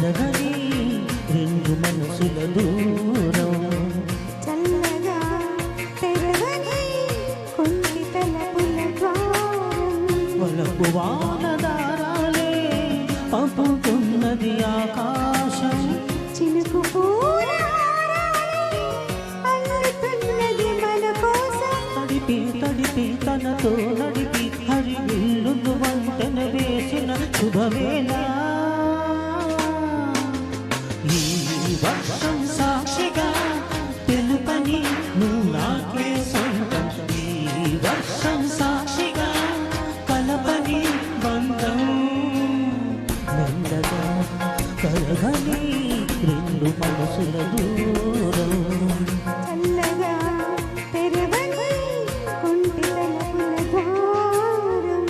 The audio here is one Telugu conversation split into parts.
కరగని రెండు మనసుల దూరం చల్లగా తెరవని కొన్ని తలపుల ద్వారం వలపు వాన దారాలే పంపుతున్నది ఆకాశం చినుకు పూల హారాలే అల్లుతున్నది మన కోసం తడిపి తడిపి తనతో నడిపి హరివిల్లును వంతెన వేసిన శుభవేళ ఈ వర్షం సాక్షిగా తెలుపని నువ్వు నాకే సొంతం ఈ వర్షం సాక్షిగా కలపని బంధం మెల్లగా కలగని రెండు మనసుల దూరం చల్లగా తెరవని కొన్ని తలపుల ద్వారం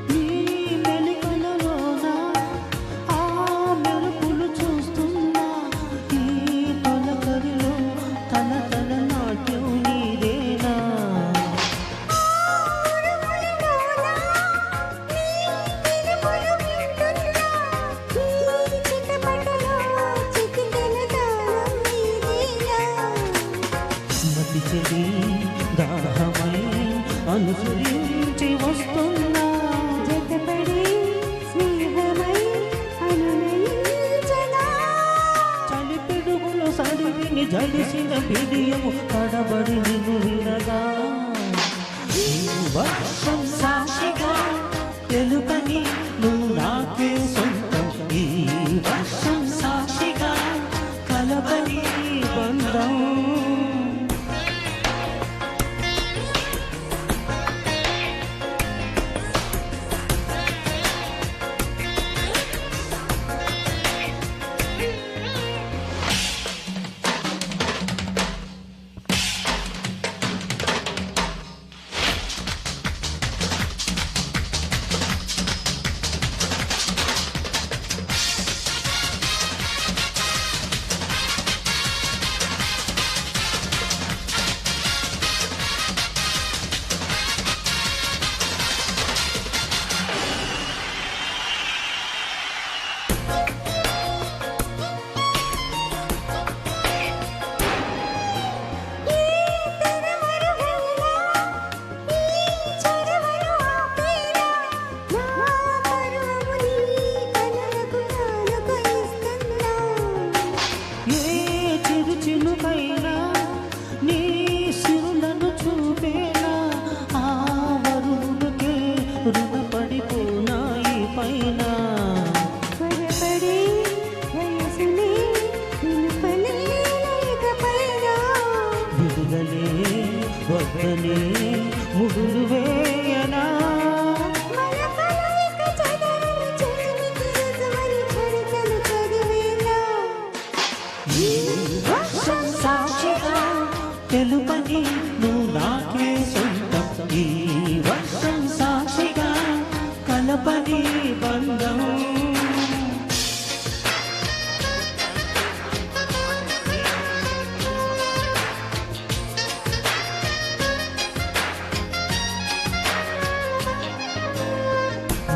నీ మెలికలలోన ఆ మెరుపులు చూస్తున్నా ఈ తొలకరిలో తల తల నాట్యం నీదేనా మతి చెడి దాహమై అనుసరించి వస్తున్నా చలి పిడుగులు సడివిని జడిసిన బిడియము కడబడి నిన్ను వినగా ఈ వర్షం సాక్షిగా తెలుపని నువ్వు నాకే సొంతం ఈ వర్షం సాక్షిగా కలపని బంధం ఏ చిరు చిలుకైనా నీ సిరులను చూపేనా ఆ వరుణుకే రుణపడిపోనాయి పైన విడుదలే వద్దనే ముడులు వేయనా వర్షం సాక్షిగా తెలుపని నువ్వు నాకే సొంతం ఈ వర్షం సాక్షిగా కలపని బంధం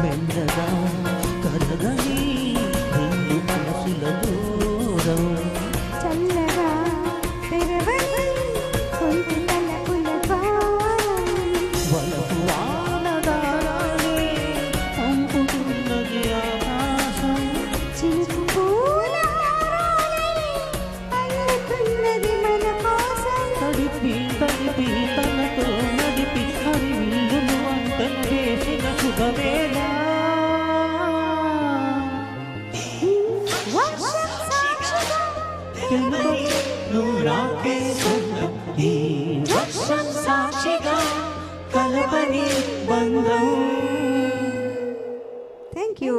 మెల్లగా కరగని రెండు మనసుల దూరం చల్లగా తెరవని కొన్ని తలపుల ద్వారం వలపు వాన దారాలే పంపుతున్నది ఆకాశం చినుకు పూల హారాలే అల్లుతున్నది మన కోసం తడిపి తడిపి తనతో నడిపి హరివిల్లును వంతెన వేసిన శుభవేళ వర్షం సాక్షిగా తెలుపని నువ్వు నాకే సొంతం ఈ వర్షం సాక్షిగా కలపని బంధం థ్యాంక్ యూ